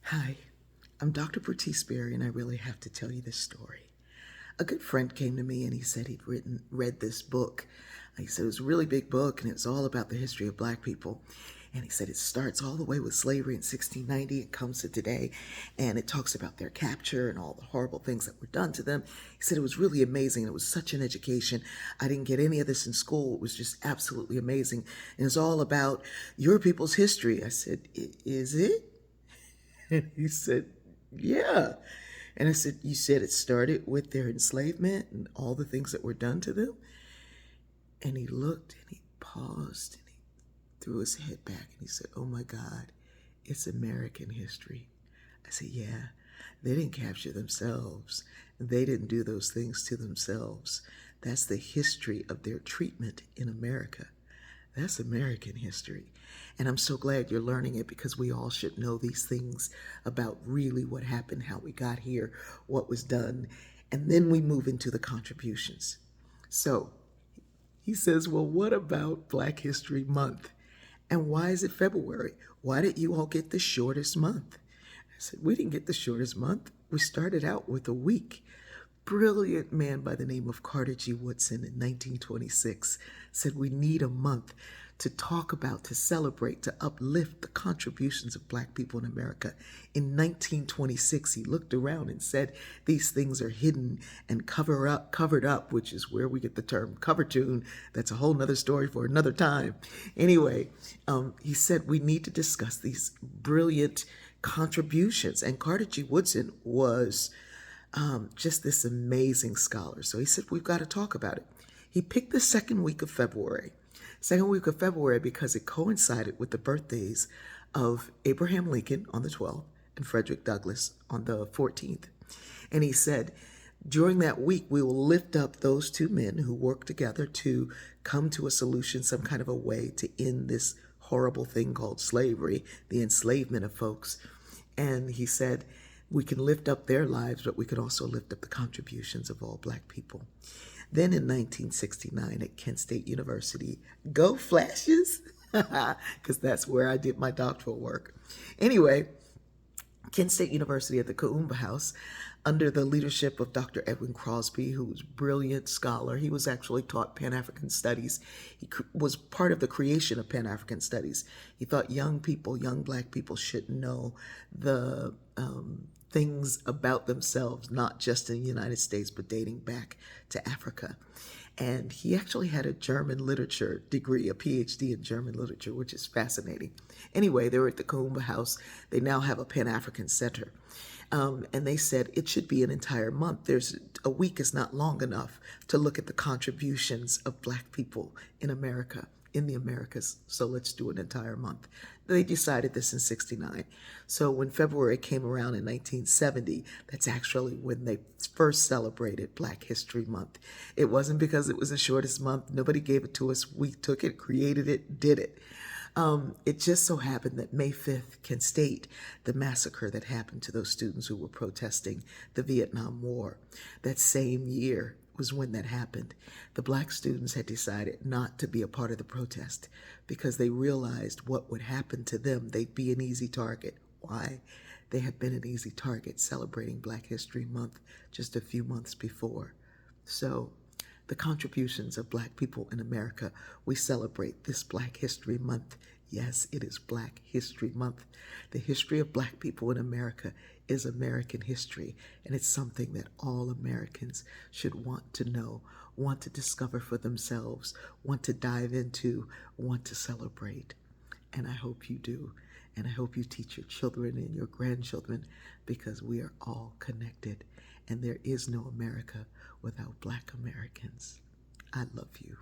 Hi, I'm Dr. Bertice Berry, and I really have to tell you this story. A good friend came to me and he said he'd read this book. He said it was a really big book and it was all about the history of black people. And he said it starts all the way with slavery in 1690 and comes to today. And it talks about their capture and all the horrible things that were done to them. He said it was really amazing. It was such an education. I didn't get any of this in school. It was just absolutely amazing. And it's all about your people's history. I said, Is it? And he said, Yeah. And I said, You said it started with their enslavement and all the things that were done to them? And he looked and he paused and he threw his head back and he said, Oh my God, it's American history. I said, Yeah, they didn't capture themselves. They didn't do those things to themselves. That's the history of their treatment in America. That's American history. And I'm so glad you're learning it because we all should know these things about really what happened, how we got here, what was done. And then we move into the contributions. So he says, Well, what about Black History Month? And why is it February? Why did you all get the shortest month? I said, We didn't get the shortest month. We started out with a week. Brilliant man by the name of Carter G. Woodson in 1926 said we need a month to talk about, to celebrate, to uplift the contributions of black people in America. In 1926, he looked around and said these things are hidden and covered up, which is where we get the term cover tune. That's a whole nother story for another time. Anyway, he said we need to discuss these brilliant contributions. And Carter G. Woodson was just this amazing scholar. So he said, We've got to talk about it. He picked the second week of February, because it coincided with the birthdays of Abraham Lincoln on the 12th and Frederick Douglass on the 14th. And he said, during that week, we will lift up those two men who worked together to come to a solution, some kind of a way to end this horrible thing called slavery, the enslavement of folks. And he said, we can lift up their lives, but we can also lift up the contributions of all black people. Then in 1969 at Kent State University, go Flashes, because that's where I did my doctoral work. Anyway, Kent State University at the Kaumba House, under the leadership of Dr. Edwin Crosby, who was a brilliant scholar. He was actually taught Pan-African Studies. He was part of the creation of Pan-African Studies. He thought young people, young black people, should know the things about themselves, not just in the United States, but dating back to Africa. And he actually had a German literature degree, a PhD in German literature, which is fascinating. Anyway, they were at the Kaumba House. They now have a Pan-African Center. And they said it should be an entire month. A week is not long enough to look at the contributions of black people in America, in the Americas. So let's do an entire month. They decided this in 69. So when February came around in 1970, that's actually when they first celebrated Black History Month. It wasn't because it was the shortest month. Nobody gave it to us. We took it, created it, did it. It just so happened that May 5th can state the massacre that happened to those students who were protesting the Vietnam War. That same year was when that happened. The black students had decided not to be a part of the protest because they realized what would happen to them. They'd be an easy target. Why? They had been an easy target celebrating Black History Month just a few months before. So the contributions of black people in America, we celebrate this Black History Month. Yes, it is Black History Month. The history of black people in America is American history, and it's something that all Americans should want to know, want to discover for themselves, want to dive into, want to celebrate. And I hope you do. And I hope you teach your children and your grandchildren, because we are all connected. And there is no America without Black Americans. I love you.